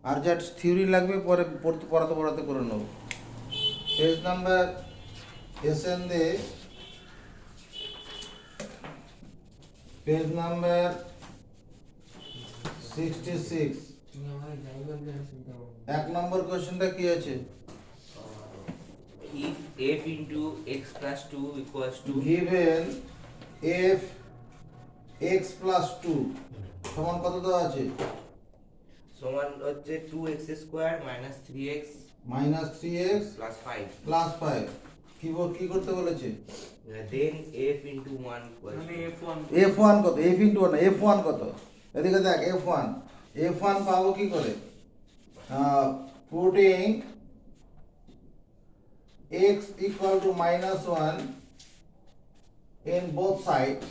আর যা থিওরি লাগবে পরে পড়াতে পড়াতে করে নেব। পেজ নাম্বার এসএন দে, পেজ নাম্বার 66। এক নম্বর কোশ্চেনটা কি আছে? If f into x plus 2 equals to given f x plus 2 সমান কত দেওয়া আছে? সমান হচ্ছে 2x square minus 3x minus 3x plus 5 plus 5। কি করতে বলেছে? then f into 1 equals to f1 কত? f ইন্টু 1 f1 কত? এদিকে দেখ f1 পাবো কি করে? Putting x equal to minus 1 in both sides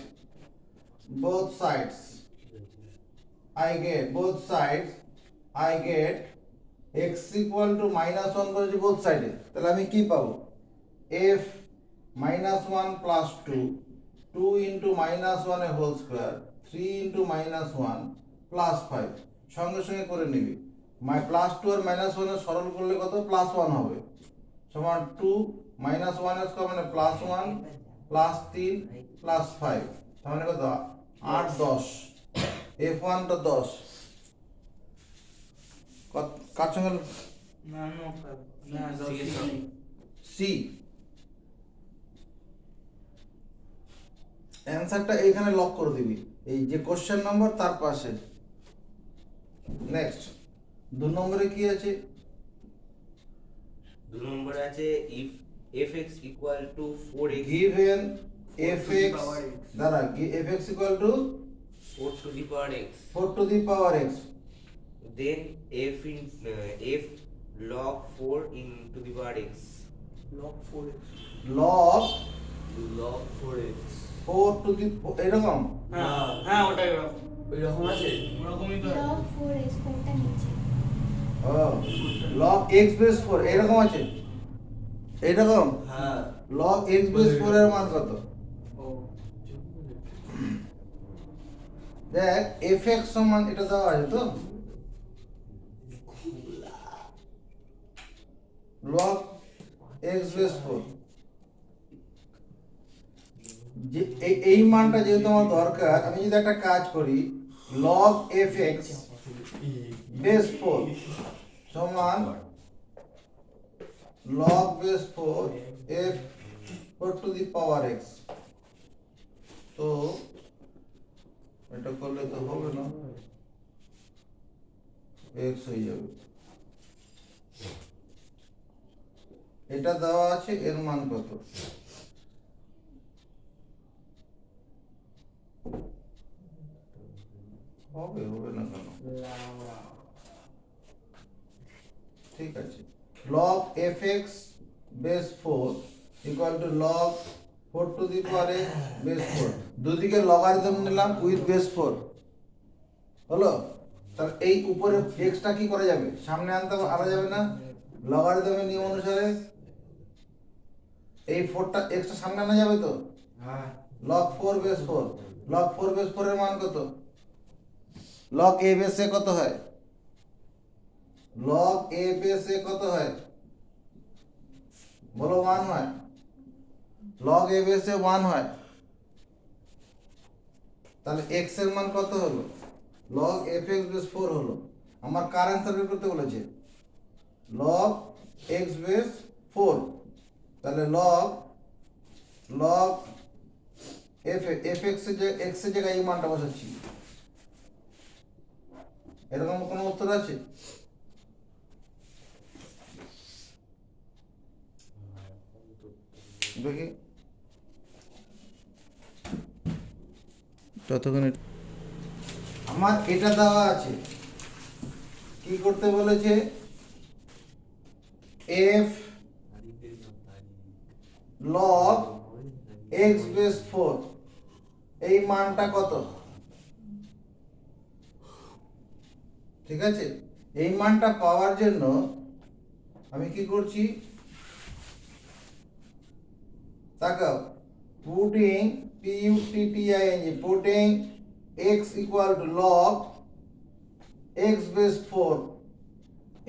I get x equal to minus 1 করেছি বোথ সাইডে, তাহলে আমি কি পাবো? f minus 1 plus 2 into minus 1 a whole square 3 into minus 1 plus 5 সঙ্গে সঙ্গে করে নিবি। প্লাস 2 আর মাইনাস 1 এর সরল করলে কত? প্লাস 1 হবে, সমান 2 মাইনাস 1 এর স্কয়ার মানে প্লাস 1 প্লাস 3 প্লাস 5 তার মানে কত? 8 10। f1 টা 10 কার সঙ্গে? সি। অ্যানসারটা এখানে লক করে দিবি, এই যে কোশ্চেন নম্বর তার পাশে। নেক্সট 2 নম্বরে কি আছে? 2 নম্বরে আছে if fx equal to 4x given fx দ্বারা fx equal to 4 to the power x 4 to the power x, then f log 4 into the power x log log 4x 4 to the এরকম হ্যাঁ ওটাই এরকম আছে ওরকমই তো log 4 s 4টা নিচে ও log x base 4 এরকম আছে, এরকম হ্যাঁ log x base 4 এর মান কত? ও দেখ fx সমান এটা দেওয়া আছে তো log x base 4, যে এই মানটা যেহেতু আমার দরকার, আমি যদি একটা কাজ করি log fx base 4 সমান log base 4 f 4 to the power x, তো এটা করলে তো হবে না, x হয়ে যাবে। এটা দেওয়া আছে, এর মান কত? হবে না কেন? ঠিক আছে, log fx base 4 equal to log 4 to the power x base 4, দুদিকে লগারিদম নিলাম উইথ বেস 4 হলো। তাহলে এই উপরে x টা কি করা যাবে? সামনে আনা যাবে না? লগারিদমের নিয়ম অনুসারে এই 4টা x টা সামনে আনা যাবে তো? হ্যাঁ log 4 base 4, log 4 base 4 এর মান কত? log a base কত হয়? log a base কত হয়? বলো 1 হয়, log a base 1 হয়, তাহলে x এর মান কত হলো? log fx base 4 হলো। আমার কার অ্যানসার বের করতে বলেছে? log x base 4, তাহলে log fx এর যে x এর জায়গায় এই মানটা বসাচ্ছি। এরকম কোনো উত্তর আছে? দেখি ততক্ষণে আমার এটা দেওয়া আছে, কি করতে বলেছে? f log x base 4 এই মানটা কত? ঠিক আছে, এই মানটা পাওয়ার জন্য আমি কি করছি? তাকাও, putting putting x equal to log x base 4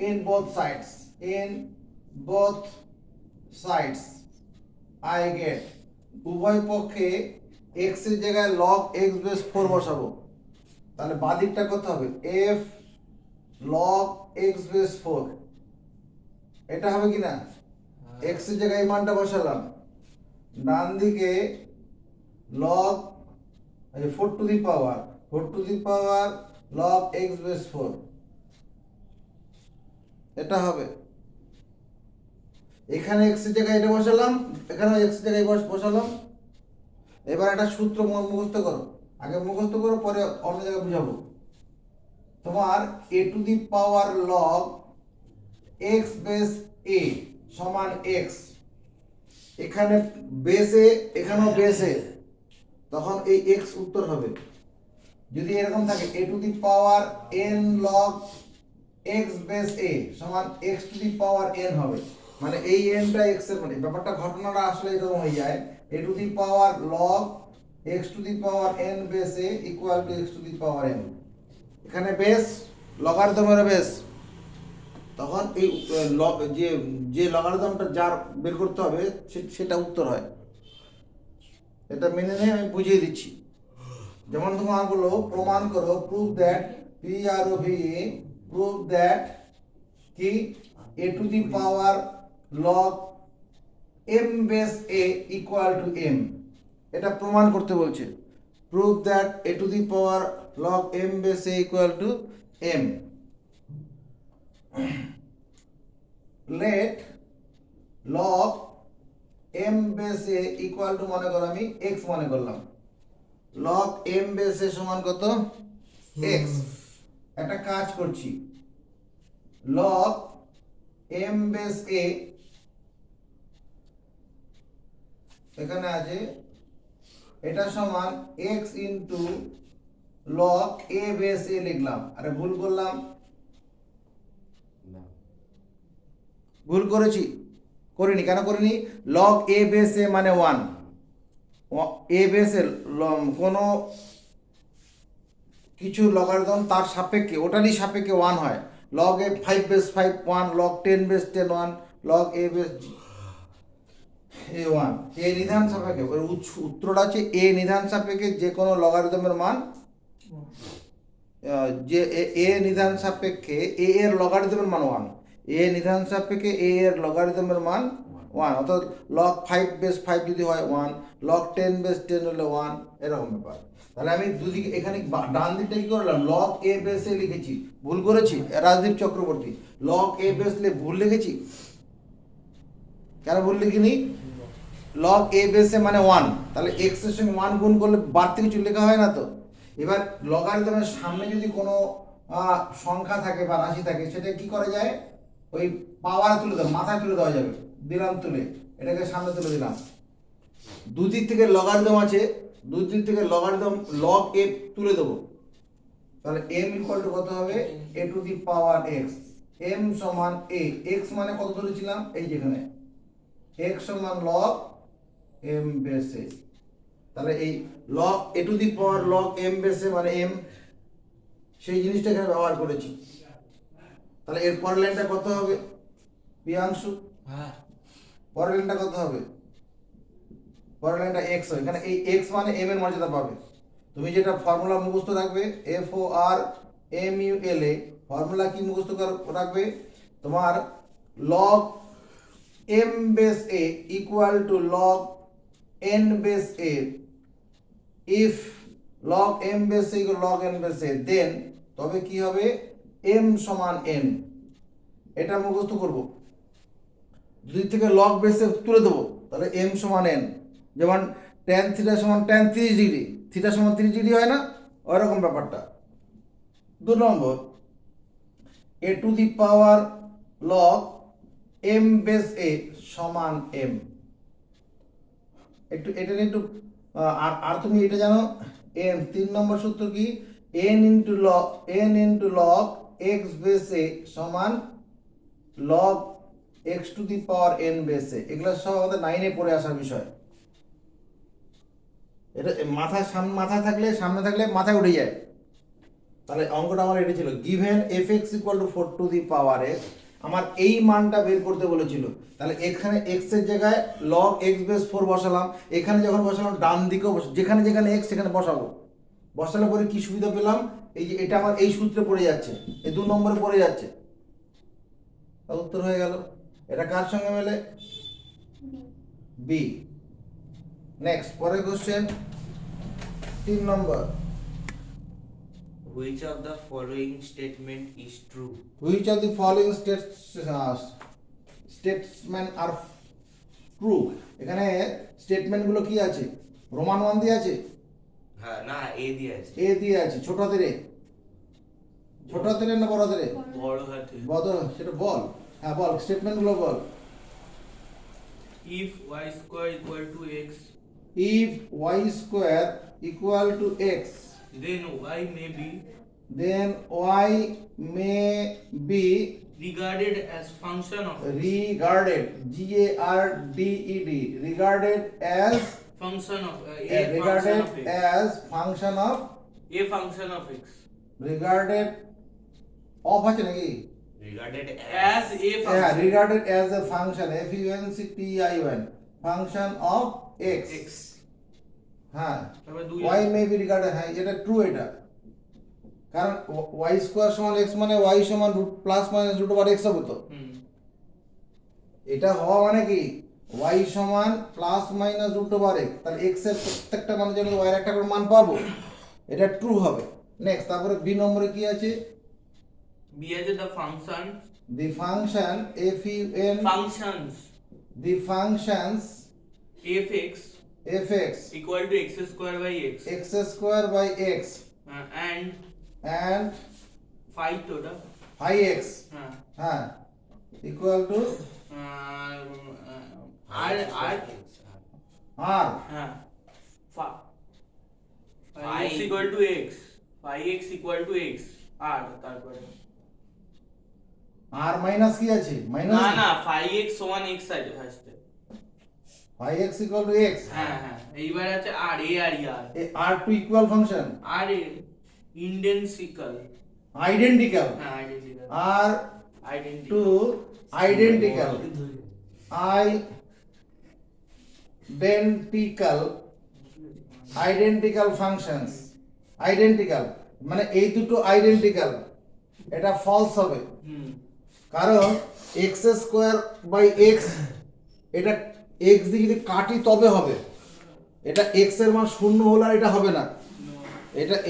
in both sides, I get উভয় পক্ষে x এর জায়গায় log x base 4 বসাবো, তাহলে বাদিকটা কত হবে f log x base 4, এটা হবে কি না? x এর জায়গায় এই মানটা বসালাম, ডান দিকে log 4 to the power log x base 4, এটা হবে। এখানে x এর জায়গায় এটা বসালাম, এখানে x এর জায়গায় বসালাম। এবার একটা সূত্র মুখস্থ করো, আগে মুখস্থ করো পরে অন্য জায়গায় বুঝাবো। তোমার a to the power log x base a সমান x, এখানে বেসে এখানেও বেসে, তখন এই x উত্তর হবে। যদি এরকম থাকে a to the power n log x base a সমান x to the power n হবে, মানে এই nটা x এর মানে ব্যাপারটা ঘটনাটা আসলে এরকম হয়ে যায় a to the power log x to the power n base a equal to x to the power n, এখানে বেস লগারিদমের বেস, তখন এই যে লগারিদমটা যার বের করতে হবে সেটা উত্তর হয়। এটা মেনে নিয়ে আমি বুঝিয়ে দিচ্ছি। যেমন তোমার বলো প্রমাণ করো, প্রুভ দ্যাট প্রুভ দ্যাট কি a to the power log m base a equal to m, এটা প্রমাণ করতে বলছে। Prove that a to the power log m base a equal to m, let log m base a equal to মনে করো আমি x মনে করলাম, log m base a সমান কত x। একটা কাজ করছি, log m base a এখানে আছে, এটা সমান x into log a base a লিখলাম। আরে ভুল করলাম, ভুল করেছি, করিনি, কেন করিনি? log a base a মানে 1, a base a কোনো কিছু লগারিদম তার সাপেক্ষে ওটারই সাপেক্ষে 1 হয়, log a 5 base 5 1, log 10 base 10 1, log a base a 1, a নিধান সাপেক্ষে ওর উত্তরটা হচ্ছে a নিধান সাপেক্ষে যে কোনো লগারিদমের মান, যে a নিধান সাপেক্ষে a এর লগারিদমের মান 1, a নিধান সাপেক্ষে a এর লগারিদমের মান 1, অর্থাৎ log 5 base 5 যদি হয় 1, log 10 base 10 হলে 1, এরকম ব্যাপার। তাহলে আমি দুদিকে এখানে ডান দিকটা কি করলাম, log a base a লিখেছি, ভুল করেছি Rajdeep Chakraborty, log a base ভুল লিখেছি, কেন ভুল লিখিনি? log a base a মানে 1, তাহলে x এর সঙ্গে 1 গুণ করলে বাড়তি কিছু লেখা হয় না তো। এবার লগারিদমের সামনে যদি কোনো সংখ্যা থাকে বা রাশি থাকে, সেটা কি করা যায়, ওই পাওয়ার তুলে দেওয়া, মাথায় তুলে দেওয়া যাবে, দিলাম তুলে, এটাকে সামনে তুলে দিলাম। দুদিক থেকে লগারিদম আছে, দুদিক থেকে লগারিদম log a তুলে দেবো, তাহলে m ইকুয়াল টু কত হবে a to the power x, m সমান a, x মানে কত ধরেছিলাম এই যেখানে, x সমান log m base a, তাহলে এই log a to the power log m base a মানে m, সেই জিনিসটা এখানে ব্যবহার করেছি। তাহলে এর পরের লাইনটা কত হবে প্রিয়াংশু? হ্যাঁ, পরের লাইনটা কত হবে? পরের লাইনটা x হয়, এখানে এই x মানে m এর মর্যাদা পাবে। তুমি যেটা ফর্মুলা মুখস্থ রাখবে FORMULA, ফর্মুলা কি মুখস্থ রাখবে তোমার, log m base a equal to log n base a, if log m base a equal log n base a, then তবে কি হবে m সমান n, এটা মুখস্থ করব। দুই থেকে log base a তুলে দেবো, তাহলে m সমান n, যেমন tan থিটা সমান tan 30 ডিগ্রি, থিটা সমান 30 ডিগ্রি হয় না, ওইরকম ব্যাপারটা। 2 নম্বর, a to the power log m base a সমান m, একটু এটা একটু আর তুমি এটা জানো n 3 নম্বর সূত্র কি, n into log x base a সমান log x to the power n base a, এগুলো সব আমাদের 9 এ পড়ে আসার বিষয়। এটা মাথায় থাকলে সামনে থাকলে মাথায় উঠে যায়। তাহলে অঙ্কটা আমার এটা ছিল given fx equal to 4 to the power x, আমার এই মানটা বের করতে বলেছিল। তাহলে এখানে x এর জায়গায় log x বেস 4 বসালাম, এখানে যখন বসালাম ডান দিকেও যেখানে যেখানে x সেখানে বসাবো। বসালে পরে কি সুবিধা পেলাম, এই যে এটা আমার এই সূত্রে পড়ে যাচ্ছে, এই 2 নম্বরে পড়ে যাচ্ছে, তার উত্তর হয়ে গেল। এটা কার সঙ্গে মেলে? বি। নেক্সট পরের question 3 number. Which of the following statement is true? Which of the following statement are true? এখানে স্টেটমেন্ট গুলো কি আছে? রোমান 1 দিয়ে আছে, হ্যাঁ না এ দিয়ে আছে। এ দিয়ে আছে, ছোট হাতের এ, ছোট হাতের এ না বড় হাতের এ? বড় হাতে। বড়, সেটা বল। হ্যাঁ বল, স্টেটমেন্ট গুলো বল। If y square equal to x, If y square equal to x, then y may be then y may be regarded as function of regarded, G-A-R-D-E-D, regarded as function of regarded as function of, a function of x. regarded of আছে নাকি? Regarded As a হ্যাঁ, function. regarded as a function, F-U-N-C-T-I-O-N, function of x. X. হ্যাঁ, তারপর দুই y may be regarded, হ্যাঁ এটা true. এটা কারণ y স্কয়ার সমান x মানে y সমান root plus minus root over x হবে তো। হুম। এটা হওয়া মানে কি y সমান plus minus root over x, তাহলে x এর প্রত্যেকটা মানের জন্য y এর একটা করে মান পাবো, এটা ট্রু হবে। নেক্সট তারপরে বি নম্বরে কি আছে? b আছে the function the function f-u-n, functions the functions fx f(x) equal to x square by x x square by x and and phi total phi x, হ্যাঁ ইকুয়াল টু r r হ্যাঁ phi Phi x equal to x, phi x equal to x r তারপরে r minus কি আছে? Minus না না phi x সমান x আছে ফার্স্টে। phi x equal to x, হ্যাঁ হ্যাঁ এইবার আছে r a r e r A r two equal function, r a ইন্ডেন্সিক্যাল আইডেন্টিক্যাল, হ্যাঁ identical r two identical, identical functions, identical মানে এই দুটো আইডেন্টিক্যাল, এটা ফলস হবে। হুম কারণ x স্কয়ার বাই x, এটা x দিয়ে যদি কাটি তবে হবে, এটা x এর মান শূন্য হলে আর এটা হবে না।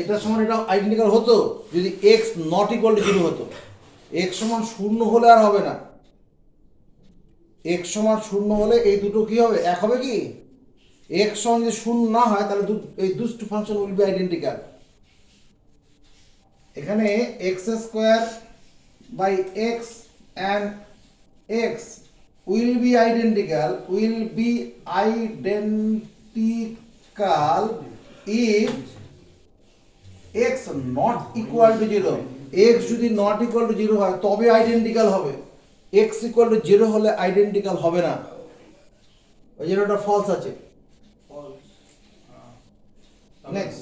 এটা সমান এটা আইডেন্টিক্যাল হতো যদি x নট ইকুয়াল টু 0 হতো, x সমান শূন্য হলে আর হবে না। x সমান শূন্য হলে এই দুটো কি হবে? এক হবে কি? x সমান যদি শূন্য না হয় তাহলে এই দুটো ফাংশন উইল বি আইডেন্টিক্যাল। এখানে x square by x and x will be identical if x not equal to 0, x যদি not equal to 0 হয় তবে আইডেন্টিক্যাল হবে, x equal to 0 হলে আইডেন্টিক্যাল হবে না, ওই জন্য এটা ফলস আছে। নেক্সট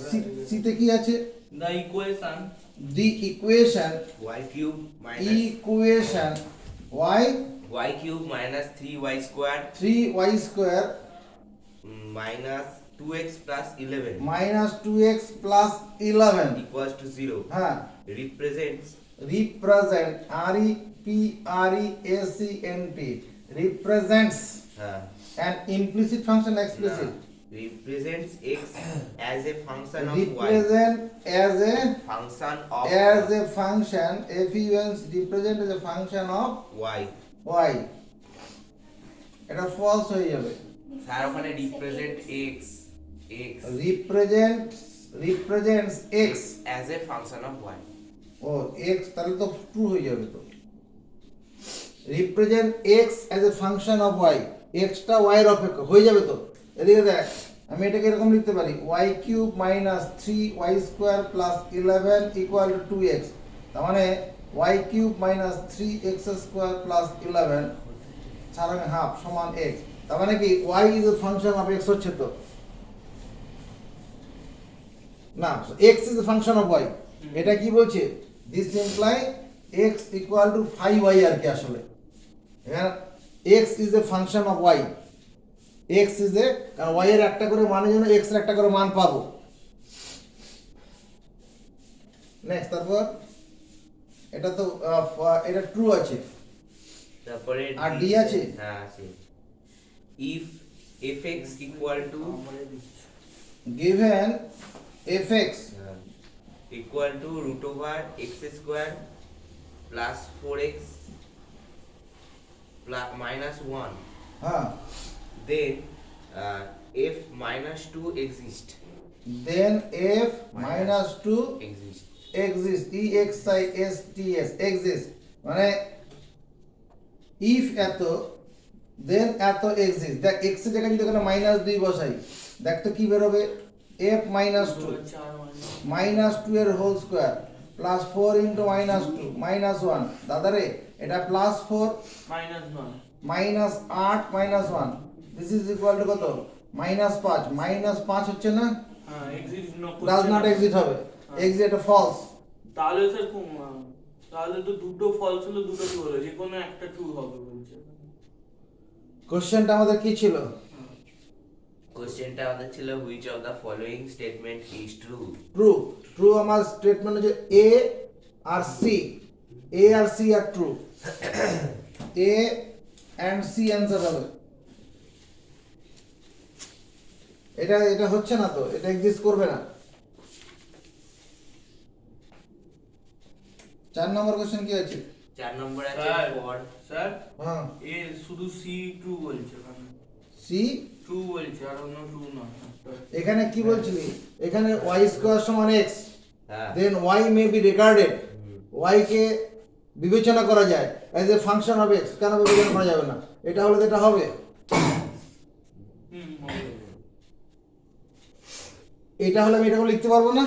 সিতে কি আছে? the equation the equation, y cube minus equation y cube minus 3y square 3y square minus 2x plus 11 minus 2x plus 11 equals to 0 হ্যাঁ represents represent, R-E-P-R-E-S-E-N-T, represents an implicit function explicit, represents x as a function of y represent as a function of function, f-u-n represent as a function of y y, এটা false হয়ে যাবে। Sir ওখানে represent x represents x as a function of y O x তাহলে তো true হয়ে যাবে তো। represent x as a function of y, x টা y এর অপেক্ষক হয়ে যাবে তো। এদিকে দেখ আমি এটাকে এরকম লিখতে পারি y cube minus 3y square plus 11 equal to 2x, তার মানে y cube minus 3x square plus 11 ছাড়া হাফ সমান x, তার মানে কি y is a function of x হচ্ছে তো না, x is a function of y, এটা কি বলছে this imply x equal to 5y আর কি আসলে এখানে x is a function of y x is a কারণ y এর একটা করে মানের জন্য x এর একটা করে মান পাবো নেক্সট তারপর এটা তো এটা ট্রু আছে তারপরে আর D আছে? হ্যাঁ আছে if fx equal to given fx equal to root over x square plus 4x plus minus 1 হ্যাঁ then f minus 2 exist then f minus 2 exist exist exist মানে if এত then এত exist দেখ x এর জায়গায় যদি এখানে মাইনাস 2 বসাই দেখ তো কি বের হবে f minus 2 minus 2 এর whole square plus 4 into minus 2 minus 1 দাদা রে এটা plus 4 minus 8 minus 1 this is equal to কত মাইনাস 5 মাইনাস 5 হচ্ছে না ডাজ নট এক্সিট হবে এক্সিট এটা ফলস তাহলে স্যার তাহলে তো দুটো ফলস হলো দুটো ট্রু হলো যে কোনো একটা ট্রু হবে বলছে কোশ্চেনটা আমাদের কি ছিল কোশ্চেনটা আমাদের ছিল which of the following statement is true true true আমার স্টেটমেন্ট হচ্ছে A R C A R C R true A and C answer হবে এটা এটা হচ্ছে না তো এটা এক্সিস্ট করবে না 4 নম্বর কোশ্চেন কি আছে 4 নম্বর আছে স্যার for স্যার হ্যাঁ এ শুধু সি ট্রু বলছে ওখানে সি ট্রু বলছে আর অন্য ট্রু না এখানে কি বলছিলি এখানে y স্কয়ার সমান x হ্যাঁ দেন y may be regarded y কে বিবেচনা করা যায় as a function of x কেন বিবেচনা করা যাবে না এটা হলে তো এটা হবে এটা হলে আমি এটা লিখতে পারবো না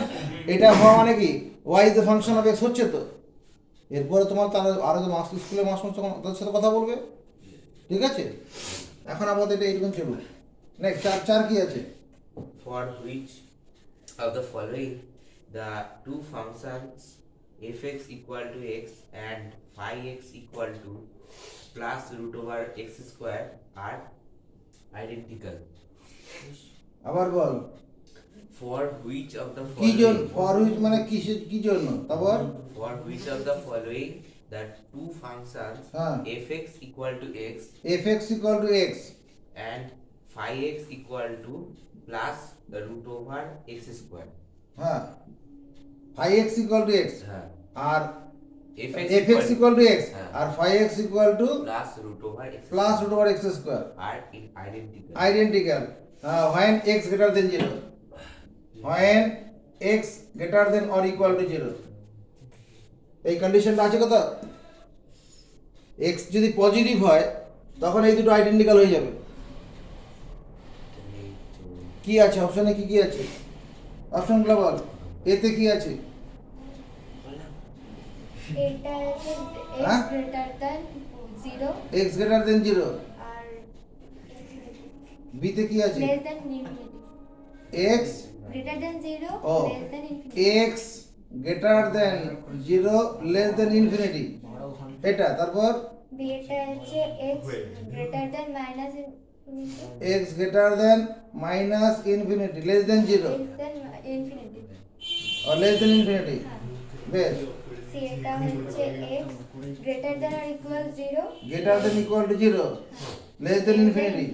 এটা হওয়া মানে কি y is the function of x হচ্ছে তো এরপরে তোমার তার আরো যে মাস্টার স্কুলে মাস্টার তাদের সাথে কথা বলবে ঠিক আছে এখন আপাতত এটা এইরকম চলুক নেক্সট চার কি আছে for which of the following the two functions fx equal to x and phi x equal to plus root over x square are identical আবার বল for which of the কি জন্য following ফর হুইচ মানে কিসের কি জন্য তারপর for which of the following the two functions হ্যাঁ। fx equal to x fx equal to x and phi x equal to plus the root over x square হ্যাঁ phi x equal to x হ্যাঁ আর fx fx equal to x হ্যাঁ। আর phi x equal to plus root over x plus root over x square are identical identical when x greater than 0 when x greater than or equal to 0 এই কন্ডিশনটা আছে কত x যদি positive হয় তখন এই দুটো আইডেন্টিক্যাল হয়ে যাবে কি আছে অপশনে কি কি আছে অপশনগুলো বল এতে কি আছে এটা আছে হ্যাঁ? x greater than 0 x greater than 0 আর b তে কি আছে less than infinity x greater than 0 ও less than infinity x greater than 0 less than infinity এটা তারপর বি এটা হচ্ছে x greater than minus infinity x greater than minus infinity less than 0 less than infinity or less than infinity বেশ C এটা হচ্ছে x greater than or equal 0 greater than equal to 0 less than infinity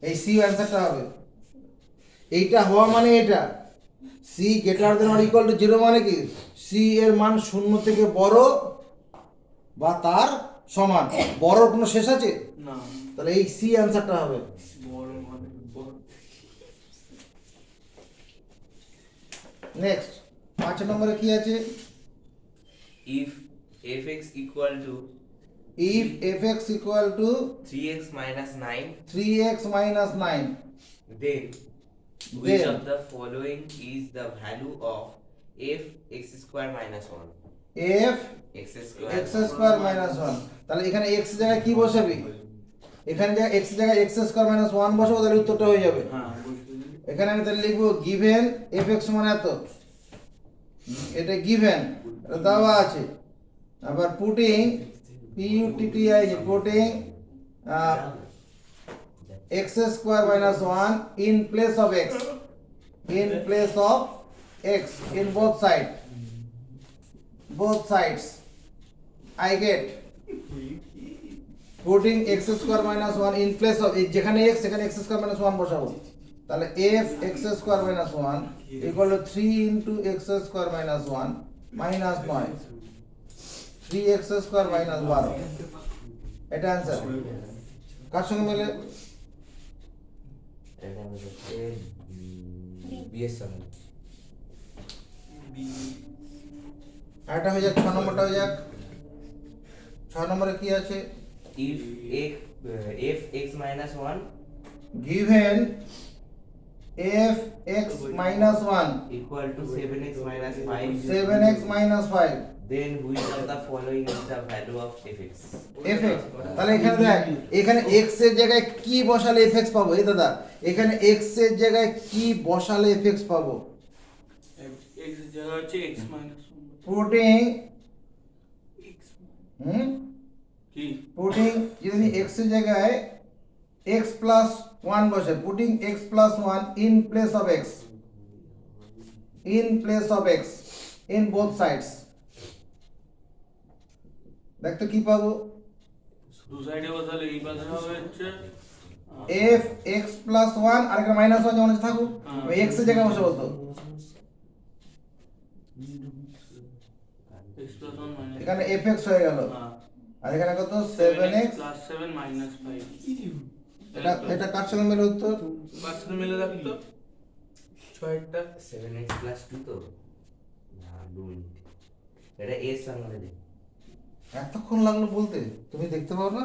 এই C অ্যানসারটা হবে এইটা হওয়া মানে এটা C greater than or equal to 0 মানে কি সি এর মান 0 থেকে বড় বা তার সমান বড় কোনো শেষ আছে না তাহলে এই সি অ্যানসারটা হবে বড় মানে বড় নেক্সট 5 নম্বরে কি আছে if fx equal to if fx equal to 3x minus 9 3x minus 9 then which Then- of the following is the value of f x square minus 1 f x square x square minus 1 তাহলে এখানে x জায়গায় কি বসাবি এখানে যা x জায়গায় x square minus 1 বসাবো তাহলে উত্তরটা হয়ে যাবে হ্যাঁ বুঝতে এখানে আমি তাহলে লিখবো given fx সমান এত এটা গিভেন, এটা দেওয়া আছে। আবার putting PUTTING putting x square minus 1 in place of x, in place of x in both sides I get putting x square minus 1 in place of যেখানে x সেখানে x square minus 1 বসাবো, তাহলে f x square minus 1 equal to 3 into x square minus 1 minus 9 3x square minus 12, এটা answer. কার সঙ্গে মিলে? এটা হচ্ছে B এর সঙ্গে। এটা হয়ে যাক 6 নম্বরটা হয়ে যাক। 6 নম্বরে কি আছে? if f x minus 1 given f x minus 1 equal to 7x minus 5, 7x minus 5 then which of the following is the value of fx? fx, তাহলে এখানে দেখ, এখানে x এর জায়গায় কি বসালে fx পাবো? এই দাদা, এখানে x এর জায়গায় কি বসালে fx পাবো? x জায়গা হচ্ছে x minus 1 পুটিং x কি পুটিং যদি x এর জায়গায় x plus 1 বসে, putting x plus 1 in place of x, in place of x in both sides, দেখ তো কি পাবো? দু সাইডে বসালে এই পাশে হবে হচ্ছে f x plus 1 আর এখানে minus 1 যেমন আছে থাকুক, আমি x এর জায়গায় বসে বলতো, x plus 1 minus এখানে fx হয়ে গেল, আর এখানে কত 7x, plus 7 minus 5 এটা কার সঙ্গে মিলে উত্তর? পাঁচটা মিলে রাখতো 6টা 7x plus 2 তো না 2 মিনিট, এটা এর সঙ্গে দেখ। এতক্ষণ লাগলো বলতে, তুমি দেখতে পাও না?